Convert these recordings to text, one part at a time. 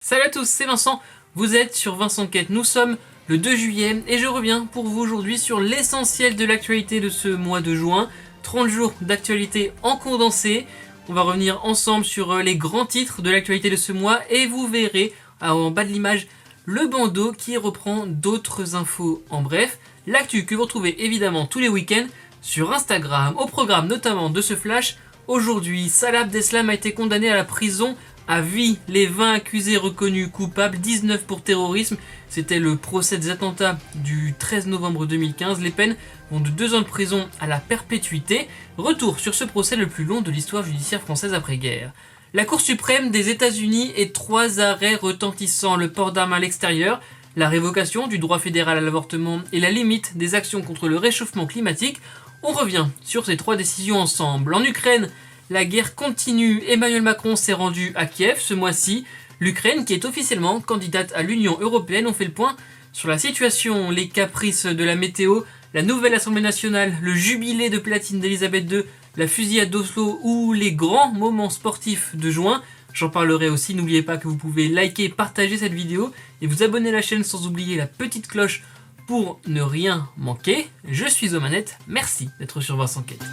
Salut à tous, c'est Vincent, vous êtes sur Vincent Quête, nous sommes le 2 juillet et je reviens pour vous aujourd'hui sur l'essentiel de l'actualité de ce mois de juin, 30 jours d'actualité en condensé. On va revenir ensemble sur les grands titres de l'actualité de ce mois et vous verrez en bas de l'image le bandeau qui reprend d'autres infos. En bref, l'actu que vous retrouvez évidemment tous les week-ends sur Instagram, au programme notamment de ce flash. Aujourd'hui, Salah Abdeslam a été condamné à la prison à vie. Les 20 accusés reconnus coupables, 19 pour terrorisme. C'était le procès des attentats du 13 novembre 2015. Les peines vont de 2 ans de prison à la perpétuité. Retour sur ce procès le plus long de l'histoire judiciaire française après-guerre. La Cour suprême des États-Unis et 3 arrêts retentissants: le port d'armes à l'extérieur, la révocation du droit fédéral à l'avortement et la limite des actions contre le réchauffement climatique. On revient sur ces 3 décisions ensemble. En Ukraine, la guerre continue. Emmanuel Macron s'est rendu à Kiev ce mois-ci. L'Ukraine, qui est officiellement candidate à l'Union européenne, on fait le point sur la situation, les caprices de la météo, la nouvelle Assemblée nationale, le jubilé de platine d'Elisabeth II, la fusillade d'Oslo ou les grands moments sportifs de juin. J'en parlerai aussi. N'oubliez pas que vous pouvez liker et partager cette vidéo et vous abonner à la chaîne sans oublier la petite cloche pour ne rien manquer. Je suis aux manettes, merci d'être sur Vincent Quête.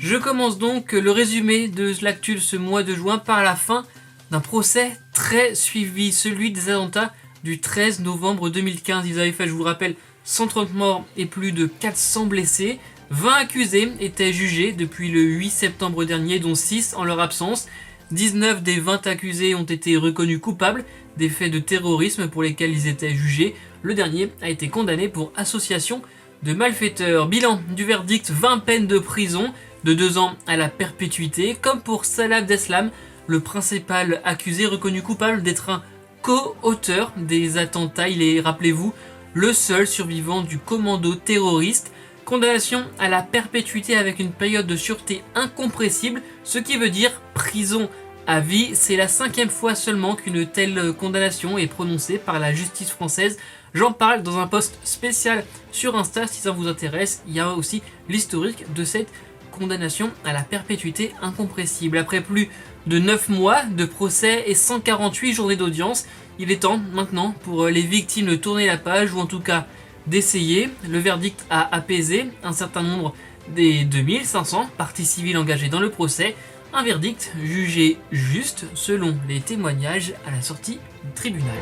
Je commence donc le résumé de l'actu de ce mois de juin par la fin d'un procès très suivi, celui des attentats du 13 novembre 2015. Ils avaient fait, je vous le rappelle, 130 morts et plus de 400 blessés. 20 accusés étaient jugés depuis le 8 septembre dernier, dont 6 en leur absence. 19 des 20 accusés ont été reconnus coupables des faits de terrorisme pour lesquels ils étaient jugés. Le dernier a été condamné pour association de malfaiteurs. Bilan du verdict: 20 peines de prison, de 2 ans à la perpétuité, comme pour Salah Abdeslam, le principal accusé reconnu coupable d'être un co-auteur des attentats. Il est, rappelez-vous, le seul survivant du commando terroriste. Condamnation à la perpétuité avec une période de sûreté incompressible, ce qui veut dire prison à vie. C'est la 5e fois seulement qu'une telle condamnation est prononcée par la justice française. J'en parle dans un post spécial sur Insta si ça vous intéresse. Il y a aussi l'historique de cette condamnation à la perpétuité incompressible. Après plus de 9 mois de procès et 148 journées d'audience, il est temps maintenant pour les victimes de tourner la page, ou en tout cas d'essayer. Le verdict a apaisé un certain nombre des 2500 parties civiles engagées dans le procès. Un verdict jugé juste selon les témoignages à la sortie du tribunal.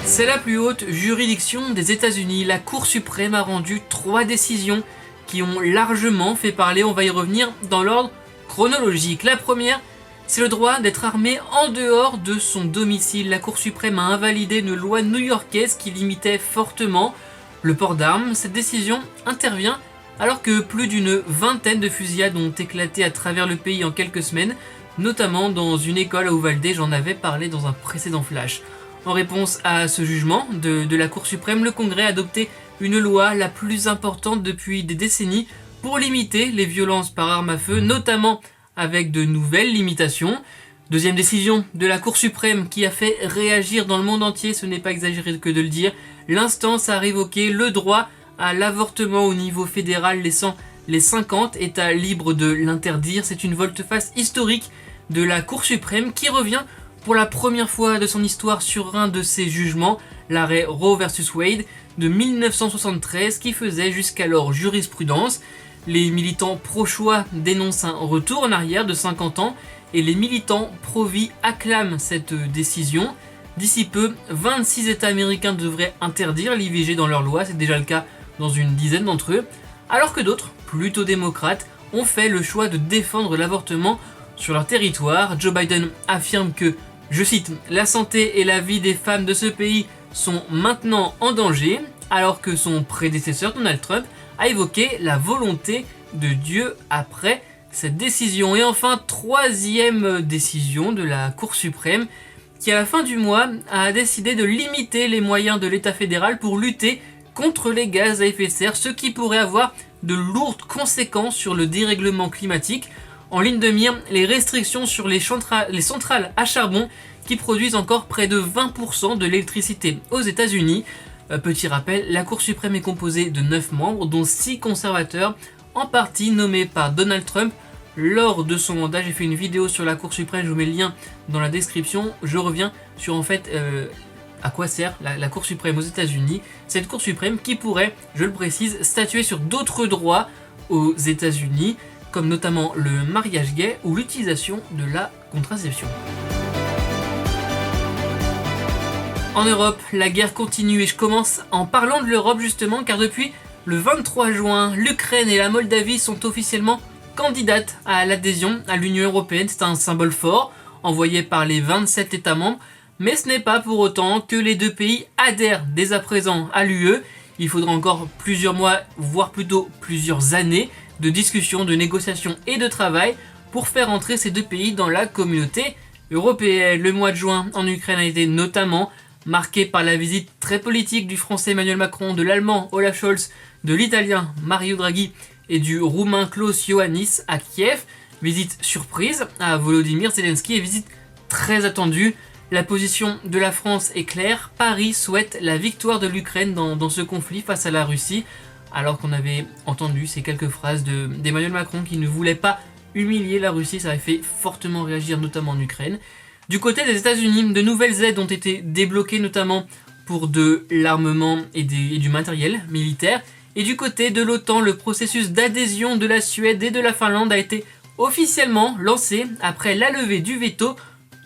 C'est la plus haute juridiction des États-Unis. La Cour suprême a rendu 3 décisions qui ont largement fait parler. On va y revenir dans l'ordre chronologique. La première, c'est le droit d'être armé en dehors de son domicile. La Cour suprême a invalidé une loi new-yorkaise qui limitait fortement le port d'armes. Cette décision intervient alors que plus d'une vingtaine de fusillades ont éclaté à travers le pays en quelques semaines, notamment dans une école à Uvalde. J'en avais parlé dans un précédent flash. En réponse à ce jugement de la Cour suprême, le Congrès a adopté une loi la plus importante depuis des décennies pour limiter les violences par arme à feu, notamment avec de nouvelles limitations. Deuxième décision de la Cour suprême qui a fait réagir dans le monde entier, ce n'est pas exagéré que de le dire. L'instance a révoqué le droit à l'avortement au niveau fédéral, laissant les 50 États libres de l'interdire. C'est une volte-face historique de la Cour suprême qui revient pour la première fois de son histoire sur un de ses jugements, l'arrêt Roe vs Wade de 1973 qui faisait jusqu'alors jurisprudence. Les militants pro-choix dénoncent un retour en arrière de 50 ans et les militants pro-vie acclament cette décision. D'ici peu, 26 États américains devraient interdire l'IVG dans leur loi, c'est déjà le cas dans une dizaine d'entre eux, alors que d'autres, plutôt démocrates, ont fait le choix de défendre l'avortement sur leur territoire. Joe Biden affirme que, je cite, « la santé et la vie des femmes de ce pays sont maintenant en danger », alors que son prédécesseur Donald Trump a évoqué la volonté de Dieu après cette décision. Et enfin, 3e décision de la Cour suprême qui, à la fin du mois, a décidé de limiter les moyens de l'État fédéral pour lutter contre les gaz à effet de serre, ce qui pourrait avoir de lourdes conséquences sur le dérèglement climatique. En ligne de mire, les restrictions sur les centrales à charbon qui produisent encore près de 20% de l'électricité aux États-Unis. Petit rappel, la Cour suprême est composée de 9 membres, dont 6 conservateurs, en partie nommés par Donald Trump lors de son mandat. J'ai fait une vidéo sur la Cour suprême, je vous mets le lien dans la description. Je reviens sur en fait à quoi sert la Cour suprême aux États-Unis. Cette Cour suprême qui pourrait, je le précise, statuer sur d'autres droits aux États-Unis, comme notamment le mariage gay ou l'utilisation de la contraception. En Europe, la guerre continue et je commence en parlant de l'Europe justement car depuis le 23 juin, l'Ukraine et la Moldavie sont officiellement candidates à l'adhésion à l'Union Européenne. C'est un symbole fort envoyé par les 27 États membres, mais ce n'est pas pour autant que les deux pays adhèrent dès à présent à l'UE. Il faudra encore plusieurs mois, voire plutôt plusieurs années de discussions, de négociations et de travail pour faire entrer ces deux pays dans la communauté européenne. Le mois de juin en Ukraine a été notamment marqué par la visite très politique du français Emmanuel Macron, de l'allemand Olaf Scholz, de l'italien Mario Draghi et du roumain Klaus Iohannis à Kiev. Visite surprise à Volodymyr Zelensky et visite très attendue. La position de la France est claire, Paris souhaite la victoire de l'Ukraine dans ce conflit face à la Russie, alors qu'on avait entendu ces quelques phrases d'Emmanuel Macron qui ne voulait pas humilier la Russie. Ça avait fait fortement réagir notamment en Ukraine. Du côté des États-Unis, de nouvelles aides ont été débloquées notamment pour de l'armement et du matériel militaire. Et du côté de l'OTAN, le processus d'adhésion de la Suède et de la Finlande a été officiellement lancé après la levée du veto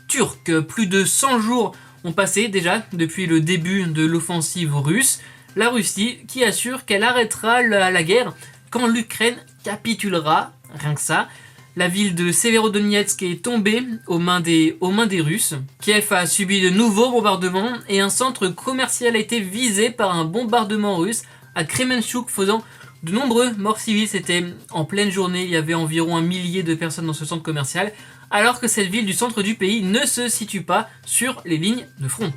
turc. Plus de 100 jours ont passé déjà depuis le début de l'offensive russe. La Russie qui assure qu'elle arrêtera la guerre quand l'Ukraine capitulera, rien que ça. La ville de Severodonetsk est tombée aux mains des Russes. Kiev a subi de nouveaux bombardements et un centre commercial a été visé par un bombardement russe à Kremenchuk, faisant de nombreux morts civils. C'était en pleine journée, il y avait environ 1 millier de personnes dans ce centre commercial, alors que cette ville du centre du pays ne se situe pas sur les lignes de front.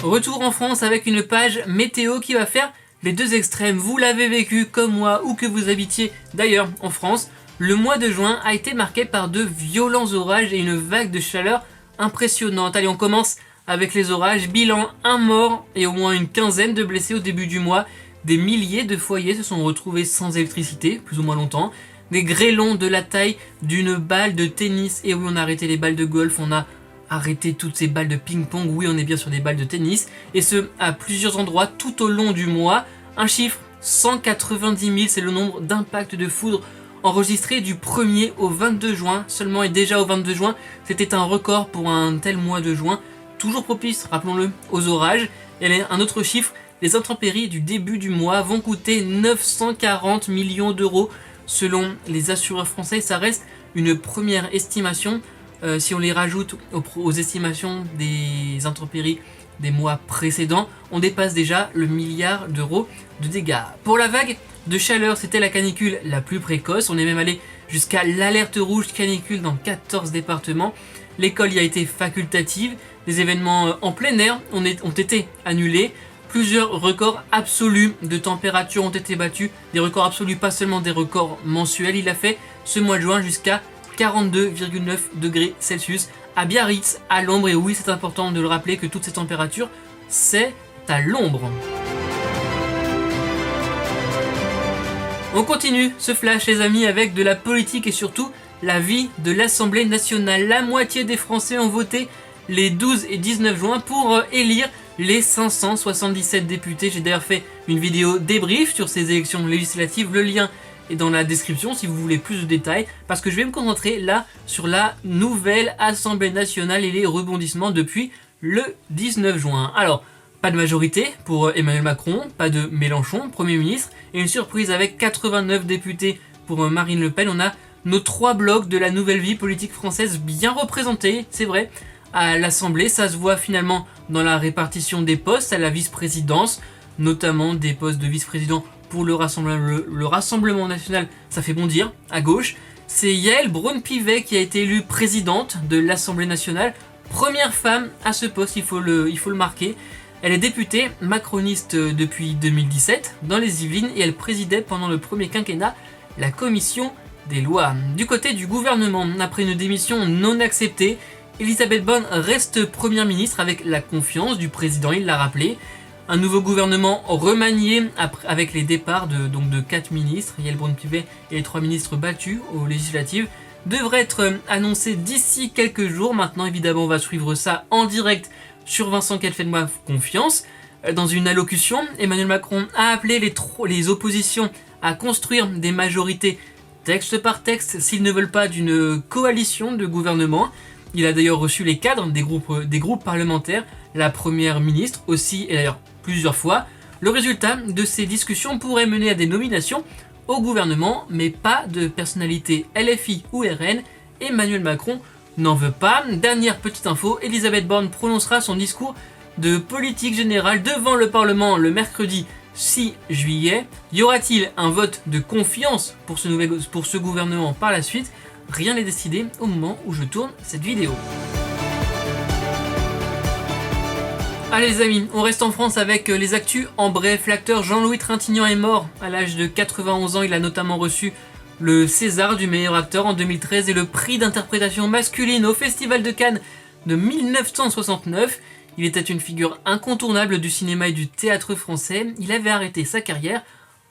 Retour en France avec une page météo qui va faire les deux extrêmes. Vous l'avez vécu comme moi ou que vous habitiez d'ailleurs en France. Le mois de juin a été marqué par de violents orages et une vague de chaleur impressionnante. Allez, on commence avec les orages. Bilan, 1 mort et au moins une quinzaine de blessés au début du mois. Des milliers de foyers se sont retrouvés sans électricité, plus ou moins longtemps. Des grêlons de la taille d'une balle de tennis. Et oui, on a arrêté les balles de golf, on a arrêté toutes ces balles de ping-pong. Oui, on est bien sur des balles de tennis. Et ce, à plusieurs endroits tout au long du mois. Un chiffre, 190 000, c'est le nombre d'impacts de foudre enregistrés du 1er au 22 juin seulement. Et déjà au 22 juin, c'était un record pour un tel mois de juin. Toujours propice, rappelons-le, aux orages. Et un autre chiffre, les intempéries du début du mois vont coûter 940 millions d'euros. Selon les assureurs français, ça reste une première estimation. Si on les rajoute aux estimations des intempéries des mois précédents, on dépasse déjà le milliard d'euros de dégâts. Pour la vague de chaleur, c'était la canicule la plus précoce. On est même allé jusqu'à l'alerte rouge canicule dans 14 départements. L'école y a été facultative. Les événements en plein air ont été annulés. Plusieurs records absolus de température ont été battus. Des records absolus, pas seulement des records mensuels. Il a fait ce mois de juin jusqu'à 42,9 degrés Celsius à Biarritz, à l'ombre. Et oui, c'est important de le rappeler que toutes ces températures, c'est à l'ombre. On continue ce flash, les amis, avec de la politique et surtout la vie de l'Assemblée nationale. La moitié des Français ont voté les 12 et 19 juin pour élire les 577 députés. J'ai d'ailleurs fait une vidéo débrief sur ces élections législatives. Le lien est dans la description si vous voulez plus de détails, parce que je vais me concentrer là sur la nouvelle Assemblée nationale et les rebondissements depuis le 19 juin. Alors, pas de majorité pour Emmanuel Macron, pas de Mélenchon, Premier ministre, et une surprise avec 89 députés pour Marine Le Pen. On a nos 3 blocs de la nouvelle vie politique française bien représentés, c'est vrai, à l'Assemblée. Ça se voit finalement dans la répartition des postes à la vice-présidence, notamment des postes de vice-président pour le Rassemblement national, ça fait bondir, à gauche. C'est Yaël Braun-Pivet qui a été élue présidente de l'Assemblée nationale. Première femme à ce poste, il faut le marquer. Elle est députée macroniste depuis 2017 dans les Yvelines et elle présidait pendant le premier quinquennat la commission des lois. Du côté du gouvernement, après une démission non acceptée, Elisabeth Borne reste première ministre avec la confiance du président, il l'a rappelé. Un nouveau gouvernement remanié avec les départs de 4 ministres, Yael Braun-Pivet et les 3 ministres battus aux législatives, devrait être annoncé d'ici quelques jours. Maintenant, évidemment, on va suivre ça en direct sur Vincent Cail, faites-moi confiance. Dans une allocution, Emmanuel Macron a appelé les oppositions à construire des majorités texte par texte s'ils ne veulent pas d'une coalition de gouvernement. Il a d'ailleurs reçu les cadres des groupes parlementaires, la première ministre aussi, et d'ailleurs plusieurs fois. Le résultat de ces discussions pourrait mener à des nominations au gouvernement, mais pas de personnalité LFI ou RN. Emmanuel Macron n'en veut pas. Dernière petite info, Elisabeth Borne prononcera son discours de politique générale devant le Parlement le mercredi 6 juillet. Y aura-t-il un vote de confiance pour ce gouvernement par la suite? Rien n'est décidé au moment où je tourne cette vidéo. Allez les amis, on reste en France avec les actus. En bref, l'acteur Jean-Louis Trintignant est mort à l'âge de 91 ans. Il a notamment reçu le César du meilleur acteur en 2013 et le prix d'interprétation masculine au Festival de Cannes de 1969. Il était une figure incontournable du cinéma et du théâtre français. Il avait arrêté sa carrière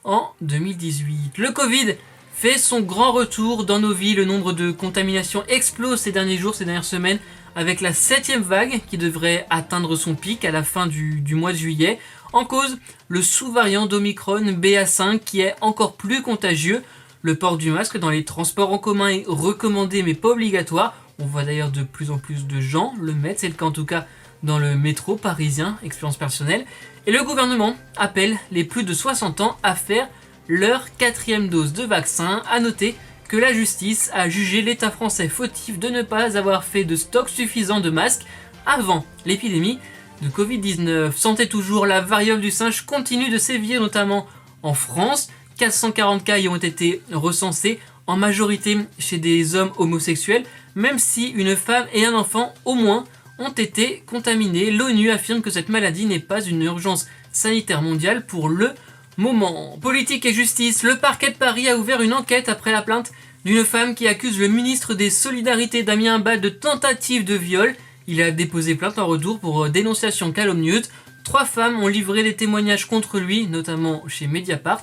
en 2018. Le Covid fait son grand retour dans nos vies. Le nombre de contaminations explose ces derniers jours, ces dernières semaines, avec la 7e vague qui devrait atteindre son pic à la fin du mois de juillet. En cause, le sous-variant d'Omicron BA5 qui est encore plus contagieux. Le port du masque dans les transports en commun est recommandé mais pas obligatoire. On voit d'ailleurs de plus en plus de gens le mettre, c'est le cas en tout cas dans le métro parisien, expérience personnelle. Et le gouvernement appelle les plus de 60 ans à faire leur 4e dose de vaccin. À noter que la justice a jugé l'État français fautif de ne pas avoir fait de stock suffisant de masques avant l'épidémie de Covid-19. Santé toujours, la variole du singe continue de sévir notamment en France. 440 cas y ont été recensés, en majorité chez des hommes homosexuels, même si une femme et un enfant au moins ont été contaminés. L'ONU affirme que cette maladie n'est pas une urgence sanitaire mondiale pour le moment. Politique et justice, le parquet de Paris a ouvert une enquête après la plainte d'une femme qui accuse le ministre des Solidarités Damien Abad de tentative de viol. Il a déposé plainte en retour pour dénonciation calomnieuse. 3 femmes ont livré des témoignages contre lui, notamment chez Mediapart,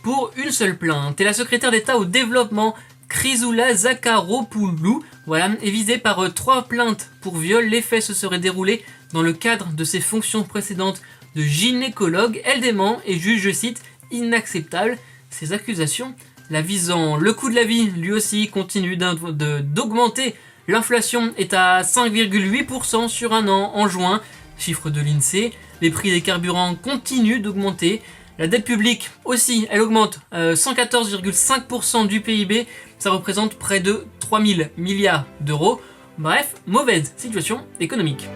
pour une seule plainte. Et la secrétaire d'État au développement, Chrysoula Zakharopoulou, est visée par 3 plaintes pour viol. Les faits se seraient déroulés dans le cadre de ses fonctions précédentes de gynécologue. Elle dément et juge, je cite, inacceptable ces accusations la visant. Le coût de la vie, lui aussi, continue d'augmenter. L'inflation est à 5,8% sur un an en juin, chiffre de l'INSEE. Les prix des carburants continuent d'augmenter. La dette publique aussi, elle augmente, 114,5% du PIB, ça représente près de 3000 milliards d'euros. Bref, mauvaise situation économique.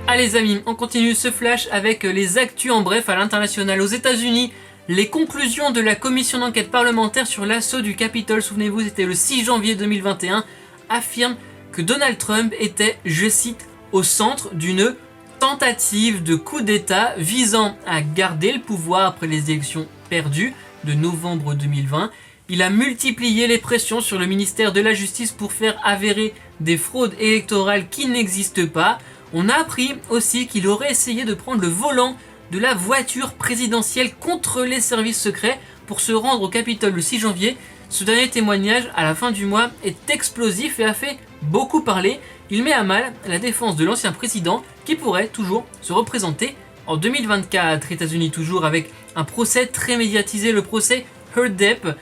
Allez les amis, on continue ce flash avec les actus en bref à l'international. Aux États-Unis, les conclusions de la commission d'enquête parlementaire sur l'assaut du Capitole, souvenez-vous, c'était le 6 janvier 2021, affirment que Donald Trump était, je cite, au centre d'une tentative de coup d'État visant à garder le pouvoir après les élections perdues de novembre 2020. Il a multiplié les pressions sur le ministère de la Justice pour faire avérer des fraudes électorales qui n'existent pas. On a appris aussi qu'il aurait essayé de prendre le volant de la voiture présidentielle contre les services secrets pour se rendre au Capitole le 6 janvier. Ce dernier témoignage à la fin du mois est explosif et a fait beaucoup parler. Il met à mal la défense de l'ancien président qui pourrait toujours se représenter en 2024. États-Unis toujours avec un procès très médiatisé, le procès Heard Depp,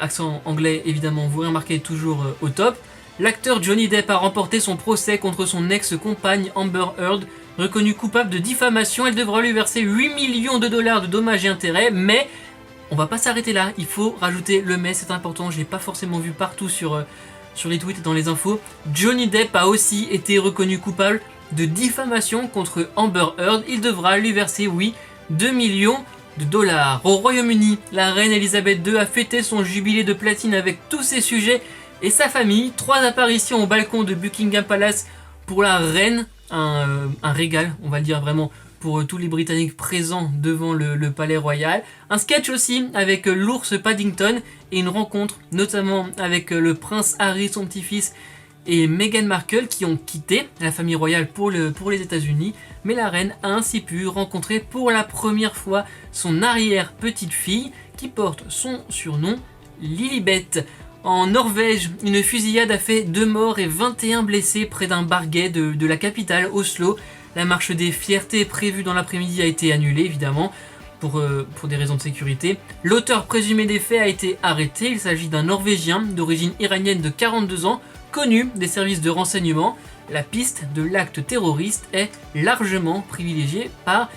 accent anglais évidemment, vous remarquez toujours au top. L'acteur Johnny Depp a remporté son procès contre son ex-compagne Amber Heard, reconnue coupable de diffamation. Elle devra lui verser 8 millions de dollars de dommages et intérêts, mais on va pas s'arrêter là, il faut rajouter le mais, c'est important, je l'ai pas forcément vu partout sur les tweets et dans les infos. Johnny Depp a aussi été reconnu coupable de diffamation contre Amber Heard. Il devra lui verser, 2 millions de dollars. Au Royaume-Uni, la reine Elisabeth II a fêté son jubilé de platine avec tous ses sujets et sa famille. 3 apparitions au balcon de Buckingham Palace pour la reine, un régal, on va le dire vraiment, pour tous les Britanniques présents devant le palais royal. Un sketch aussi avec l'ours Paddington et une rencontre notamment avec le prince Harry, son petit-fils, et Meghan Markle qui ont quitté la famille royale pour les États-Unis, mais la reine a ainsi pu rencontrer pour la première fois son arrière-petite-fille qui porte son surnom Lilibet. En Norvège, une fusillade a fait 2 morts et 21 blessés près d'un barguet de la capitale, Oslo. La marche des fiertés prévue dans l'après-midi a été annulée, évidemment, pour des raisons de sécurité. L'auteur présumé des faits a été arrêté. Il s'agit d'un Norvégien d'origine iranienne de 42 ans, connu des services de renseignement. La piste de l'acte terroriste est largement privilégiée par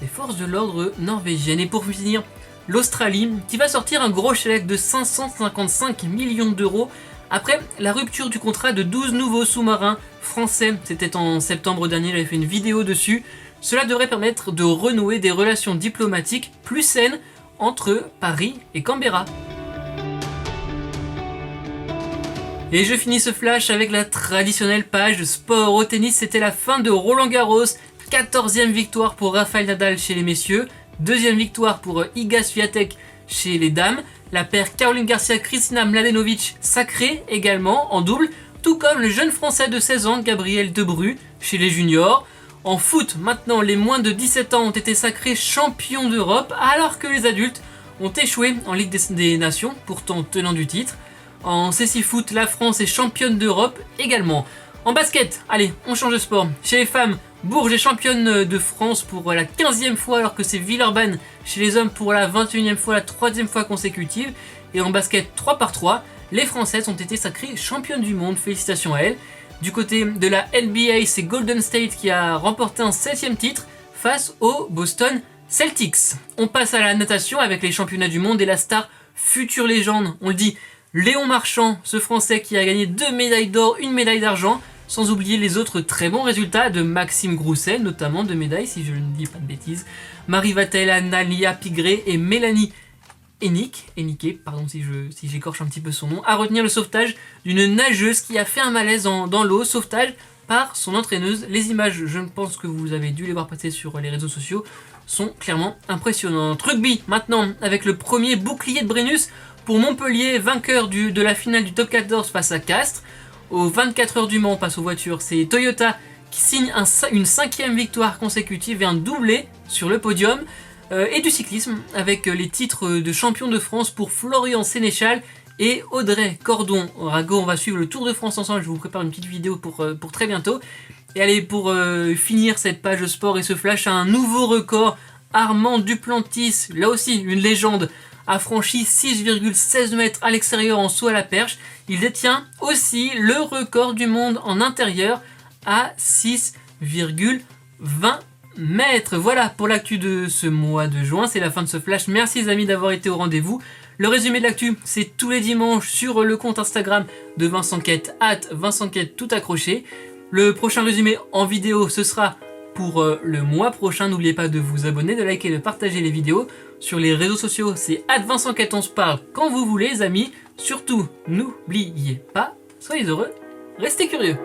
les forces de l'ordre norvégiennes. Et pour finir, l'Australie, qui va sortir un gros chèque de 555 millions d'euros après la rupture du contrat de 12 nouveaux sous-marins français. C'était en septembre dernier, il avait fait une vidéo dessus. Cela devrait permettre de renouer des relations diplomatiques plus saines entre Paris et Canberra. Et je finis ce flash avec la traditionnelle page sport. Au tennis, c'était la fin de Roland Garros. 14e victoire pour Rafael Nadal chez les messieurs. 2e victoire pour Iga Swiatek chez les dames. La paire Caroline Garcia-Kristina Mladenovic sacrée également en double, tout comme le jeune français de 16 ans Gabriel Debrue chez les juniors. En foot, maintenant, les moins de 17 ans ont été sacrés champions d'Europe, alors que les adultes ont échoué en Ligue des Nations, pourtant tenant du titre. En CC Foot, la France est championne d'Europe également. En basket, allez, on change de sport. Chez les femmes, Bourges est championne de France pour la 15e fois, alors que c'est Villeurbanne chez les hommes pour la 21e fois, la 3e fois consécutive. Et en basket 3x3, les Françaises ont été sacrées championnes du monde. Félicitations à elles. Du côté de la NBA, c'est Golden State qui a remporté un 7e titre face aux Boston Celtics. On passe à la natation avec les championnats du monde et la star future légende, on le dit, Léon Marchand, ce Français qui a gagné 2 médailles d'or, 1 médaille d'argent, sans oublier les autres très bons résultats de Maxime Grousset, notamment 2 médailles si je ne dis pas de bêtises, Marie Vatel, Analia Pigré et Mélanie Henniquet, pardon si j'écorche un petit peu son nom, à retenir le sauvetage d'une nageuse qui a fait un malaise dans l'eau, sauvetage par son entraîneuse. Les images, je pense que vous avez dû les voir passer sur les réseaux sociaux, sont clairement impressionnantes. Rugby maintenant, avec le premier bouclier de Brennus pour Montpellier, vainqueur de la finale du top 14 face à Castres. Aux 24 heures du Mans, on passe aux voitures, c'est Toyota qui signe une 5e victoire consécutive et un doublé sur le podium. Et du cyclisme, avec les titres de champion de France pour Florian Sénéchal et Audrey Cordon-Rago. On va suivre le Tour de France ensemble, je vous prépare une petite vidéo pour très bientôt. Et allez, pour finir cette page sport et ce flash, un nouveau record, Armand Duplantis, là aussi une légende, a franchi 6,16 mètres à l'extérieur en saut à la perche. Il détient aussi le record du monde en intérieur à 6,20 mètres. Voilà pour l'actu de ce mois de juin, c'est la fin de ce flash. Merci les amis d'avoir été au rendez-vous. Le résumé de l'actu, c'est tous les dimanches sur le compte Instagram de Vincent Quête, @VincentQuête tout accroché. Le prochain résumé en vidéo, ce sera pour le mois prochain. N'oubliez pas de vous abonner, de liker, de partager les vidéos. Sur les réseaux sociaux, c'est @VincentQuête, on se parle quand vous voulez les amis. Surtout, n'oubliez pas, soyez heureux, restez curieux.